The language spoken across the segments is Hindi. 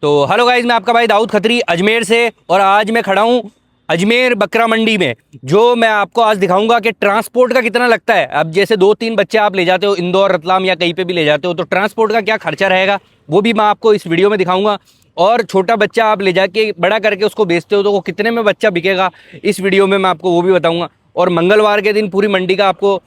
तो हेलो गाइज, मैं आपका भाई दाऊद खत्री अजमेर से। और आज मैं खड़ा हूँ अजमेर बकरा मंडी में। जो मैं आपको आज दिखाऊंगा कि ट्रांसपोर्ट का कितना लगता है। अब जैसे 2-3 बच्चे आप ले जाते हो इंदौर, रतलाम या कहीं पे भी ले जाते हो, तो ट्रांसपोर्ट का क्या खर्चा रहेगा वो भी मैं आपको इस वीडियो में दिखाऊंगा। और छोटा बच्चा आप ले जाके बड़ा करके उसको बेचते हो तो वो कितने में बच्चा बिकेगा, इस वीडियो में मैं आपको वो भी बताऊंगा। और मंगलवार के दिन पूरी मंडी का आपको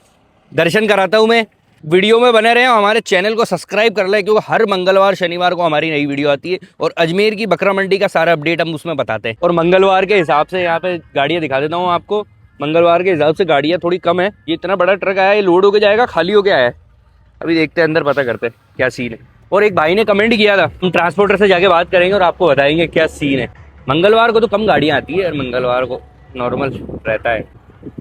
दर्शन कराता हूँ मैं। वीडियो में बने रहे और हमारे चैनल को सब्सक्राइब कर लें, क्योंकि हर मंगलवार शनिवार को हमारी नई वीडियो आती है और अजमेर की बकरा मंडी का सारा अपडेट हम उसमें बताते हैं। और मंगलवार के हिसाब से यहाँ पे गाड़ियाँ दिखा देता हूँ आपको। मंगलवार के हिसाब से गाड़ियाँ थोड़ी कम है। ये इतना बड़ा ट्रक आया, ये लोड होके जाएगा खाली होके आया है। अभी देखते हैं, अंदर पता करते हैं क्या सीन है। और एक भाई ने कमेंट किया था, हम ट्रांसपोर्टर से जाके बात करेंगे और आपको बताएंगे क्या सीन है। मंगलवार को तो कम गाड़ियाँ आती है और मंगलवार को नॉर्मल रहता है।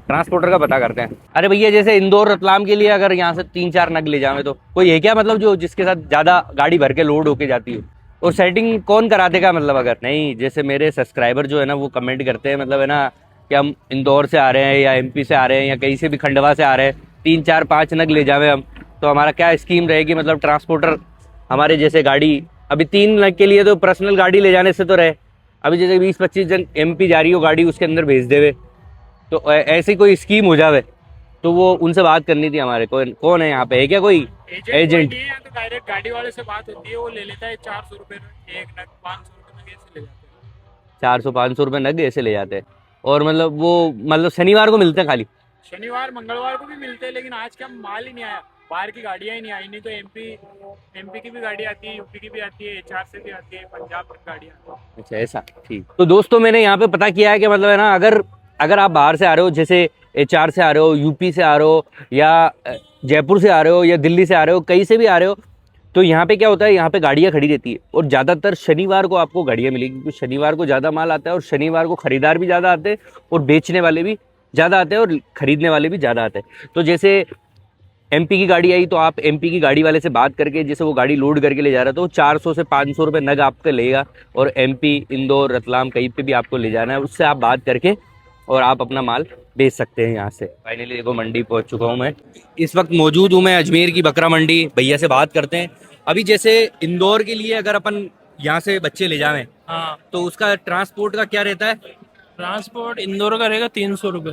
ट्रांसपोर्टर का पता करते हैं। अरे भैया, जैसे इंदौर रतलाम के लिए अगर यहाँ से 3-4 नग ले जावे तो कोई है क्या, मतलब जो जिसके साथ ज्यादा गाड़ी भर के लोड होके जाती है? और सेटिंग कौन करा देगा, मतलब अगर नहीं, जैसे मेरे सब्सक्राइबर जो है ना वो कमेंट करते हैं, मतलब है ना कि हम इंदौर से आ रहे हैं या एमपी से आ रहे हैं या कहीं से भी खंडवा से आ रहे हैं, 3-4-5 नग ले जावे हम, तो हमारा क्या स्कीम रहेगी? मतलब ट्रांसपोर्टर हमारे जैसे गाड़ी अभी 3 नग के लिए तो पर्सनल गाड़ी ले जाने से तो रहे, अभी जैसे 20-25 जन एमपी जा रही हो गाड़ी, उसके अंदर भेज देवे, तो ऐसी कोई स्कीम हो जावे तो वो उनसे बात करनी थी हमारे। कौन है यहाँ पे, है क्या कोई एजेंट? तो डायरेक्ट गाड़ी वाले से बात होती है, वो ले लेता है 400 रुपए एक नग, 500 रुपए नग ऐसे ले जाते हैं। 400-500 रुपये नग ऐसे ले जाते हैं। और मतलब वो मतलब शनिवार को मिलते हैं खाली? शनिवार मंगलवार को भी मिलते हैं, लेकिन आज क्या माल ही नहीं आया, बाहर की गाड़ियां ही नहीं आई। नहीं तो एमपी की भी गाड़ी आती है, यूपी की भी आती है, एचआर से भी आती है, पंजाब की गाड़ियां। अच्छा, ऐसा, ठीक। तो दोस्तों, मैंने यहाँ पे पता किया है कि मतलब है ना, अगर आप बाहर से आ रहे हो, जैसे एचआर से आ रहे हो, यूपी से आ रहे हो, या जयपुर से आ रहे हो, या दिल्ली से आ रहे हो, कहीं से भी आ रहे हो, तो यहाँ पे क्या होता है, यहाँ पे गाड़ियाँ खड़ी रहती है और ज़्यादातर शनिवार को आपको गाड़ियाँ मिलेगी, क्योंकि शनिवार को ज़्यादा माल आता है और शनिवार को खरीदार भी ज़्यादा आते हैं और बेचने वाले भी ज़्यादा आते हैं और खरीदने वाले भी ज़्यादा आते हैं। तो जैसे एमपी की गाड़ी आई तो आप एमपी की गाड़ी वाले से बात करके, जैसे वो गाड़ी लोड करके ले जा रहा है, तो 400 से 500 रुपये नग आपका लेगा। और एमपी, इंदौर, रतलाम कहीं पे भी आपको ले जाना है, उससे आप बात करके और आप अपना माल बेच सकते हैं यहाँ से। फाइनली देखो, मंडी पहुँच चुका हूँ मैं। इस वक्त मौजूद हूँ मैं अजमेर की बकरा मंडी। भैया से बात करते हैं। अभी जैसे इंदौर के लिए अगर अपन यहाँ से बच्चे ले जावें, हाँ, तो उसका ट्रांसपोर्ट का क्या रहता है? ट्रांसपोर्ट इंदौर का रहेगा 300 रुपए।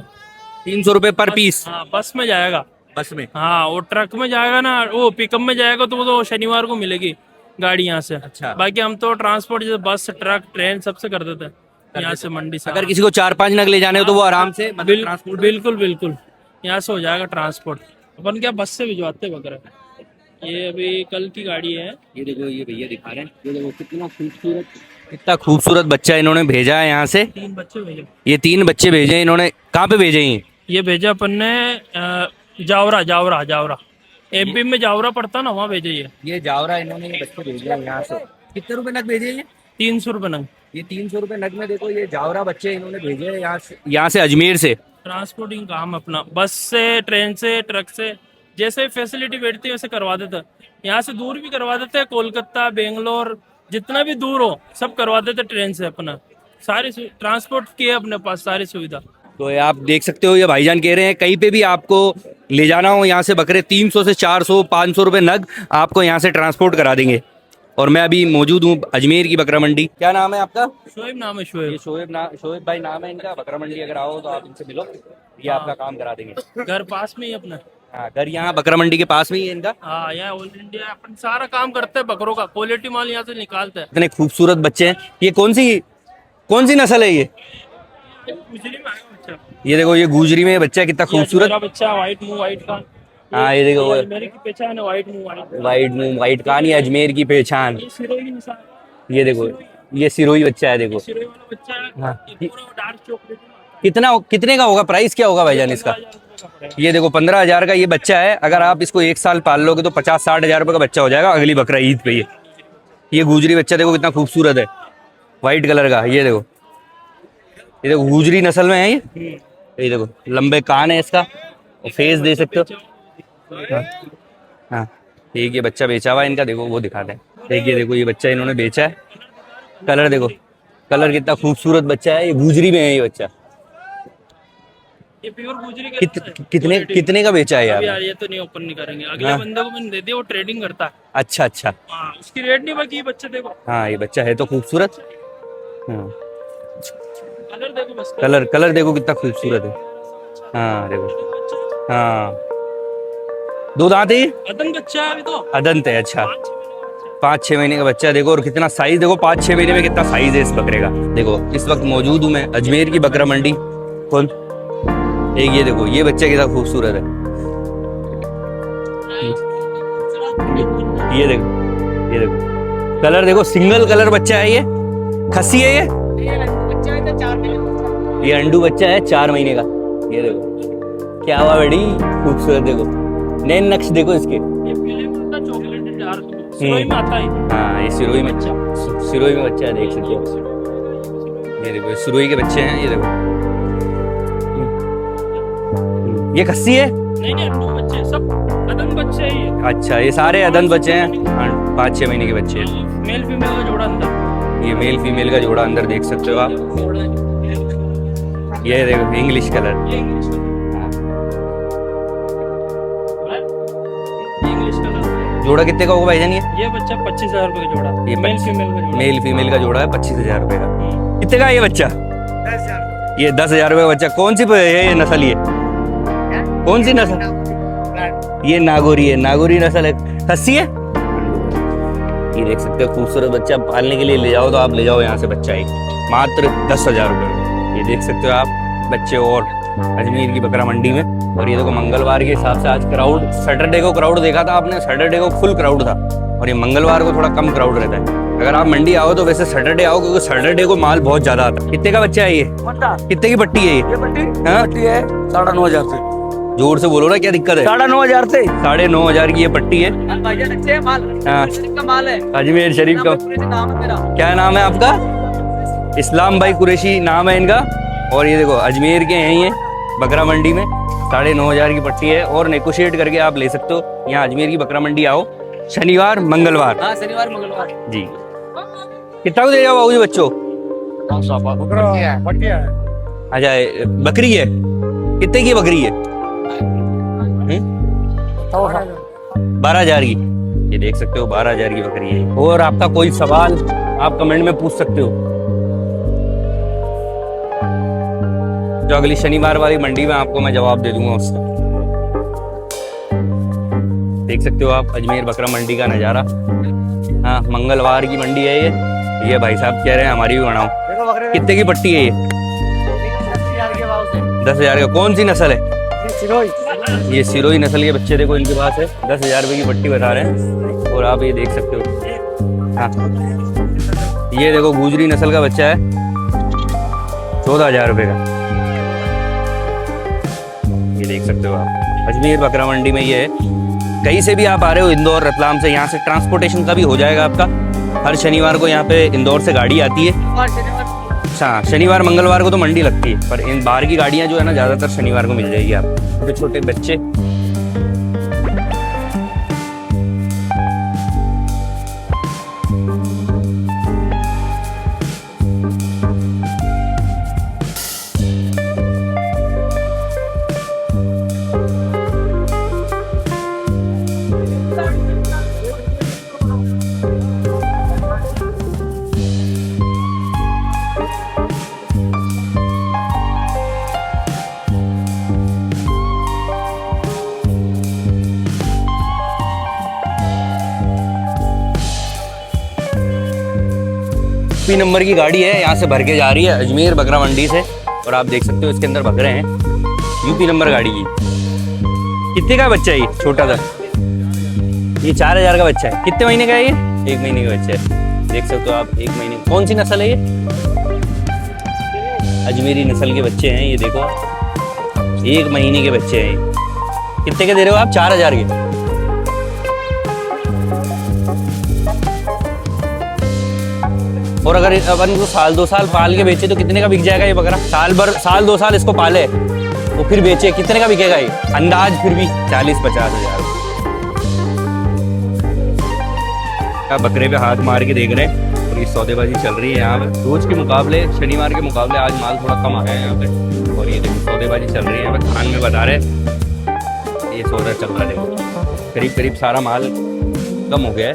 300 रुपये पर पीस? हाँ, बस में जाएगा। बस में? हाँ, वो ट्रक में जाएगा ना, वो पिकअप में जाएगा तो वो तो शनिवार को मिलेगी गाड़ी यहाँ से। अच्छा। बाकी हम तो ट्रांसपोर्ट जैसे बस, ट्रक, ट्रेन सबसे कर देते हैं यहाँ से मंडी से। अगर किसी को 4-5 नग ले जाने हो तो वो आराम से मतलब ट्रांसपोर्ट बिल्कुल बिल्कुल यहाँ से हो जाएगा ट्रांसपोर्ट। अपन क्या बस से भिजवाते हैं बकरा। ये अभी कल की गाड़ी है। ये देखो, ये भैया दिखा रहे हैं, ये देखो कितना खूबसूरत बच्चा इन्होंने भेजा है यहाँ से। 3 बच्चे भेजे। ये 3 बच्चे भेजे इन्होंने। कहाँ पे भेजे हैं? ये भेजा अपन ने जावरा एमपी में जावरा पड़ता ना, वहाँ भेजे ये जावरा इन्होंने ये बच्चे भेजे हैं यहाँ से। कितने रुपए नग भेजे हैं? 300 रुपए नग। ये 300 रुपए नग में देखो, ये जावरा बच्चे इन्होंने भेजे हैं यहाँ से अजमेर से। ट्रांसपोर्टिंग काम अपना, बस से, ट्रेन से, ट्रक से, जैसे फैसिलिटी बैठती है वैसे करवा देते हैं। यहाँ से दूर भी करवा देते हैं, कोलकाता, बेंगलोर, जितना भी दूर हो सब करवा देते हैं ट्रेन से। अपना सारी ट्रांसपोर्ट की है अपने पास, सारी सुविधा। तो ये आप देख सकते हो, ये भाईजान कह रहे हैं कहीं पे भी आपको ले जाना हो यहाँ से बकरे, 300 से 400-500 रुपये नग आपको यहाँ से ट्रांसपोर्ट करा देंगे। और मैं अभी मौजूद हूँ अजमेर की बकरा मंडी। क्या नाम है आपका? शोएब नाम है, ये शोएब भाई नाम है इनका। बकरा मंडी अगर आओ तो आप इनसे मिलो, ये आपका काम करा देंगे। घर पास में ही अपना। हाँ, घर यहाँ बकरा मंडी के पास में ही है इनका। हाँ, यहाँ ऑल इंडिया अपन सारा काम करते हैं बकरों का, क्वालिटी माल यहाँ से निकालते हैं। इतने खूबसूरत बच्चे हैं। ये कौन सी नस्ल है ये? गुजरी में आया बच्चा। ये देखो, ये गुजरी में बच्चा है, कितना खूबसूरत। मेरा बच्चा व्हाइट मुंह व्हाइट कान। हाँ, ये देखो, मेरे की पहचान है व्हाइट मुंह व्हाइट कान, ये अजमेर की पहचान। ये सिरोही की निशान है। ये देखो, ये सिरोही बच्चा है, देखो। सिरोही वाला बच्चा है। हाँ। ये पूरा डार्क चॉकलेट में आता कितने का होगा? प्राइस क्या होगा भाईजान है। इसका? 15,000 रुपए का पड़ेगा। ये देखो, 15,000 का ये बच्चा है। अगर आप इसको 1 साल पाल लोगे तो 50-60 हज़ार रुपये का बच्चा हो जाएगा अगली बकरा ईद पे। ये गुजरी बच्चा देखो कितना खूबसूरत है, व्हाइट कलर का। ये देखो गुजरी नस्ल में है ये देखो, लंबे कान है इसका और फेस दे सकते हो। हाँ, एक ये बच्चा बेचा हुआ है इनका, देखो वो दिखाते हैं। देखो ये बच्चा इन्होंने बेचा है। कलर देखो, कलर कितना खूबसूरत बच्चा है। ये गुजरी में है ये बच्चा। ये प्योर गुजरी का रहता है। कितने कितने का बेचा है अभी यार? यार ये तो नहीं ओपन नहीं करेंगे, अगले बंदे को मैंने दे दिया, वो ट्रेडिंग करता है। अच्छा अच्छा। हाँ, उसकी रेट नहीं बाकी, ये बच्चे देखो, हाँ ये बच्चा है तो खूबसूरत। हाँ कलर देखो बस। कलर कलर देखो कितना खूबसूरत है। हाँ देखो। हाँ दो दांत है ये? अदन बच्चा है अभी तो, अदंत है। अच्छा 5-6 महीने 5-6 महीने का बच्चा है। देखो और कितना साइज देखो, 5-6 महीने में कितना साइज है इस बकरे का। देखो इस वक्त मौजूद हूँ मैं अजमेर की बकरा मंडी। कौन एक ये देखो, ये बच्चा कितना खूबसूरत है। ये देखो, ये देखो कलर देखो, सिंगल कलर बच्चा है ये। खस्सी है ये? ये अंडू बच्चा है 4 महीने का। ये देखो क्या हुआ, बड़ी खूबसूरत। देखो नैन नक्श देखो इसके। ये पीले में होता है, चॉकलेट है, डार्क सिरोही में आता है। हाँ ये सिरोही में, सिरोही में बच्चा है, देख सकते हो। ये देखो सिरोही के बच्चे हैं, ये देखो। ये खस्सी है? नहीं नहीं, अंडू बच्चे सब अदन बच्चे हैं ये। अच्छा ये सारे अदन बच्चे हैं। हाँ 5-6 महीने के बच्चे हैं। मेल फीमेल का जोड़ा अंदर। ये मेल फीमेल का जोड़ा अंदर देख सकते हो आप। ये देखो इंग्लिश कलर। ये इंग्लिश कलर। जोड़ा कितने का होगा भाईजान ये? ये बच्चा 25,000 रुपए का जोड़ा। ये मेल फीमेल का जोड़ा। मेल फीमेल का जोड़ा है 25,000 रुपए का। कितने का है ये बच्चा? 10,000। ये 10,000 रुपए का बच्चा। कौन सी है ये नस्ल? ये कौन सी नस्ल? ये नागौरी है, नागौरी नस्ल है। खस्सी है? ये देख सकते हो खूबसूरत बच्चा। पालने के लिए ले जाओ तो आप ले जाओ यहाँ से बच्चा ही, मात्र 10,000 रुपए में। ये देख सकते हो आप बच्चे और अजमेर की बकरा मंडी में। और ये देखो मंगलवार के हिसाब से आज क्राउड, सैटरडे को क्राउड देखा था आपने, सैटरडे को फुल क्राउड था और ये मंगलवार को थोड़ा कम क्राउड रहता है। अगर आप मंडी आओ तो वैसे सैटरडे आओ, क्योंकि सैटरडे को माल बहुत ज्यादा आता है। कितने का बच्चा है ये? कितने की पट्टी है ये? हाँ? पट्टी है 9,500 से। जोर से बोलो ना, क्या दिक्कत है? 9,500 से। 9,500 की ये पट्टी है। हाँ माल है अजमेर शरीफ का। नाम है मेरा। क्या नाम है आपका? इस्लाम भाई कुरैशी नाम है इनका। और ये देखो अजमेर के हैं ये, बकरा मंडी में 9,500 की पट्टी है और नेगोशिएट करके आप ले सकते हो। यहाँ अजमेर की बकरा मंडी आओ शनिवार मंगलवार। हाँ शनिवार मंगलवार। जी कितना को दे जाओ बाबू जी बच्चों? पट्टी है। अच्छा बकरी है? कितने की बकरी है? 12,000 की। ये देख सकते हो 12,000 की बकरी है। और आपका कोई सवाल आप कमेंट में पूछ सकते हो, जो अगली शनिवार वाली मंडी में आपको मैं जवाब दे दूंगा उसका। देख सकते हो आप अजमेर बकरा मंडी का नज़ारा। हाँ मंगलवार की मंडी है ये भाई साहब कह रहे हैं हमारी भी बनाओ। कितने की पट्टी है ये? 10,000 का। कौन सी नस्ल है? ये सिरोही नस्ल के बच्चे देखो इनके पास है। 10,000 रुपये की पट्टी बता रहे हैं और आप ये देख सकते हो। हाँ ये देखो गुजरी नस्ल का बच्चा है 14,000 रुपये का। ये देख सकते हो आप अजमेर बकरा मंडी में ये है। कहीं से भी आप आ रहे हो, इंदौर रतलाम से, यहाँ से ट्रांसपोर्टेशन का भी हो जाएगा आपका। हर शनिवार को यहाँ पे इंदौर से गाड़ी आती है। अच्छा शनिवार मंगलवार को तो मंडी लगती है, पर इन बाहर की गाड़ियाँ जो है ना ज़्यादातर शनिवार को मिल जाएगी आप। छोटे छोटे बच्चे यूपी नंबर की गाड़ी है, यहाँ से भर के जा रही है अजमेर बकरा मंडी से। और आप देख सकते हो इसके अंदर बकरे हैं, यूपी नंबर गाड़ी की। कितने का बच्चा है ये? छोटा सा ये 4,000 का बच्चा है। कितने महीने का है ये? 1 महीने का बच्चा है। देख सकते हो आप 1 महीने। कौन सी नस्ल है ये? अजमेरी नस्ल के बच्चे हैं ये देखो, 1 महीने के बच्चे हैं ये। कितने के दे रहे हो आप? 4,000 के। और अगर अपन को 1-2 साल पाल के बेचे तो कितने का बिक जाएगा ये बकरा? साल 2 साल इसको पाले तो फिर बेचे, कितने का बिकेगा ये अंदाज? फिर भी 40-50 हज़ार का बकरे पे हाथ मार के देख रहे हैं। और की सौदेबाजी चल रही है यहाँ पे। रोज के मुकाबले, शनिवार के मुकाबले आज माल थोड़ा कम आया है यहाँ पे। और ये देखो सौदेबाजी चल रही है यहाँ पे। खान में बता रहे ये सौदा चल रहा है, देखो करीब करीब सारा माल कम हो गया है।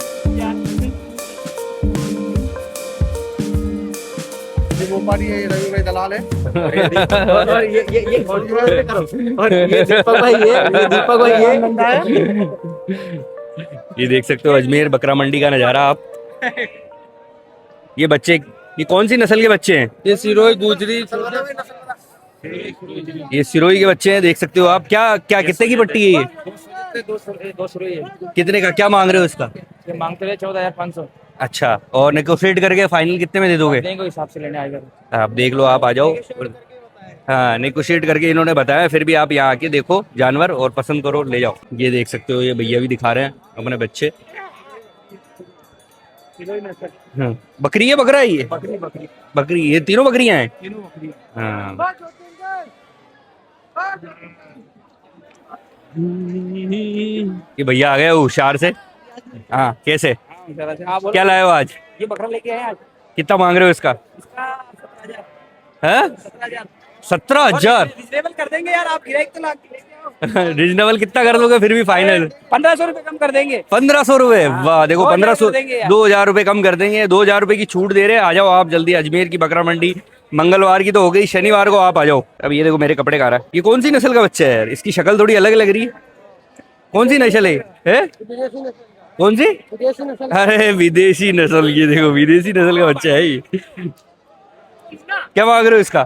व्यापारी है, रवि भाई दलाल है। और ये दीपक भाई ये ये देख सकते हो अजमेर बकरा मंडी का नज़ारा आप। ये बच्चे, ये कौन सी नस्ल के बच्चे हैं? ये सिरोही गुजरी ये सिरोही के बच्चे हैं, देख सकते हो आप। क्या क्या कितने की पट्टी है ये? 200 कितने का क्या मांग रहे हो इसका? ये मांगते रहे 14,500 अच्छा, और नेगोशिएट करके फाइनल कितने में दे दोगे? देंगे, हिसाब से लेने आएगा। आप देख लो, आप आ जाओ। हाँ, नेगोशिएट करके इन्होंने बताया, फिर भी आप यहाँ आके देखो जानवर और पसंद करो, ले जाओ। ये देख सकते हो, ये भैया भी दिखा रहे हैं अपने बच्चे। बकरी है, बकरा है ये? बकरी, ये तीनों बकरियां हैं। हाँ, ये भैया आ गए होशियार से। हाँ, कैसे क्या लाए हो आज? ये बकरा लेके आए आज। कितना मांग रहे हो इसका? है 17,000। रिजनेबल कर देंगे यार, आप गिराई तो लेके आओ। रिजनेबल कितना कर दोगे फिर भी फाइनल? 1500 रुपए कम कर देंगे। 1500 रुपए? वाह, देखो 1500, 2000 2000 रुपए कम कर देंगे। 2000 रुपए की छूट दे रहे हैं। आ जाओ आप जल्दी अजमेर की बकरा मंडी। मंगलवार की तो हो गई, शनिवार को आप आ जाओ। अब ये देखो मेरे कपड़े का रहा है। ये कौन सी नस्ल का बच्चा है यार? इसकी शक्ल थोड़ी अलग लग रही है। कौन सी नस्ल है? कौन सी? अरे विदेशी नस्ल। ये देखो विदेशी नस्ल का बच्चा है ये। क्या मांग रहे हो इसका?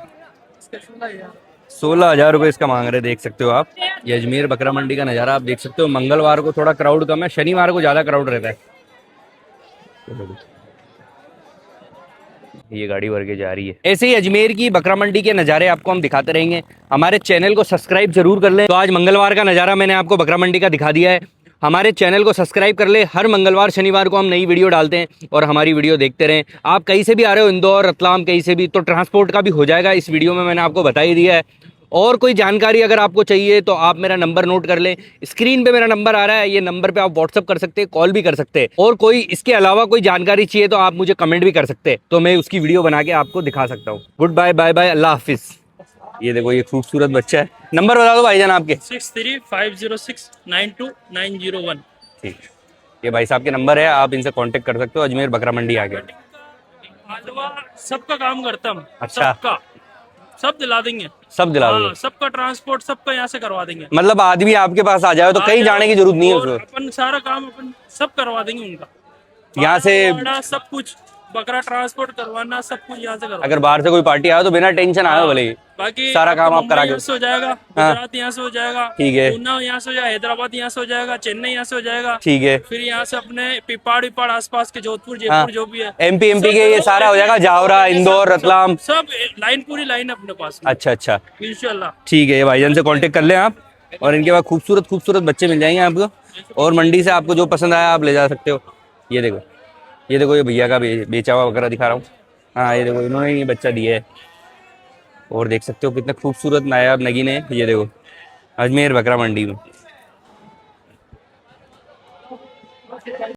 16,000 रुपए इसका मांग रहे, देख सकते हो आप। ये अजमेर बकरा मंडी का नज़ारा आप देख सकते हो। मंगलवार को थोड़ा क्राउड कम है, शनिवार को ज़्यादा क्राउड रहता है। ये गाड़ी भर के जा रही है। ऐसे ही अजमेर की बकरा मंडी के नज़ारे आपको हम दिखाते रहेंगे। हमारे चैनल को सब्सक्राइब जरूर कर लें। तो आज मंगलवार का नज़ारा मैंने आपको बकरा मंडी का दिखा दिया है। हमारे चैनल को सब्सक्राइब कर ले। हर मंगलवार शनिवार को हम नई वीडियो डालते हैं और हमारी वीडियो देखते रहें। आप कहीं से भी आ रहे हो, इंदौर, रतलाम, कहीं से भी, तो ट्रांसपोर्ट का भी हो जाएगा। इस वीडियो में मैंने आपको बता ही दिया है। और कोई जानकारी अगर आपको चाहिए तो आप मेरा नंबर नोट कर लें। स्क्रीन पे मेरा नंबर आ रहा है, ये नंबर पे आप व्हाट्सअप कर सकते हैं, कॉल भी कर सकते हैं। और कोई इसके अलावा कोई जानकारी चाहिए तो आप मुझे कमेंट भी कर सकते हैं, तो मैं उसकी वीडियो बना के आपको दिखा सकता हूँ। गुड बाय, बाय बाय, अल्लाह हाफिज़। ये देखो ये खूबसूरत बच्चा है। नंबर बता दो भाईजान आपके। 6350692901। ठीक, ये भाई साहब के नंबर है, आप इनसे कांटेक्ट कर सकते हो। अजमेर बकरा मंडी आ गए। हलवा सबका काम करता हम। अच्छा। सबका, सब दिला देंगे। सब दिला दोगे? हाँ, सबका ट्रांसपोर्ट सबका यहाँ से करवा देंगे। मतलब आदमी आपके पास आ जाए तो कहीं जाने की जरूरत नहीं है और उसको? अपन सारा काम अपन सब करवा देंगे उनका। यहाँ से भाड़ा, सब कुछ, बकरा ट्रांसपोर्ट करवाना, सब कुछ यहाँ से करवा। अगर बाहर से कोई पार्टी आए तो बिना टेंशन आए भले ही बाकी सारा काम आप करा के। यहाँ से हो जाएगा, गुजरात यहाँ से हो जाएगा, ठीक है। पूना यहाँ से हो जाएगा, हैदराबाद यहाँ से हो जाएगा, चेन्नई यहाँ से हो जाएगा। ठीक है। फिर यहाँ से अपने पिपाड़ विपाड़ आसपास के जोधपुर, जयपुर जो भी है, एमपी के ये सारा हो जाएगा, जावरा, इंदौर, रतलाम, सब लाइन, पूरी लाइन अपने पास में। अच्छा अच्छा, इंशाल्लाह। ठीक है। ये भाईजान से कांटेक्ट कर लें आप, और इनके पास खूबसूरत खूबसूरत बच्चे मिल जाएंगे आपको। और मंडी से आपको जो पसंद आया आप ले जा सकते हो। ये देखो, ये देखो, ये भैया का बेचा हुआ वगैरह दिखा रहा हूँ। हाँ, ये देखो इन्होंने ये बच्चा दिया है। और देख सकते हो कितने खूबसूरत नायाब नगीने हैं। ये देखो अजमेर बकरा मंडी में।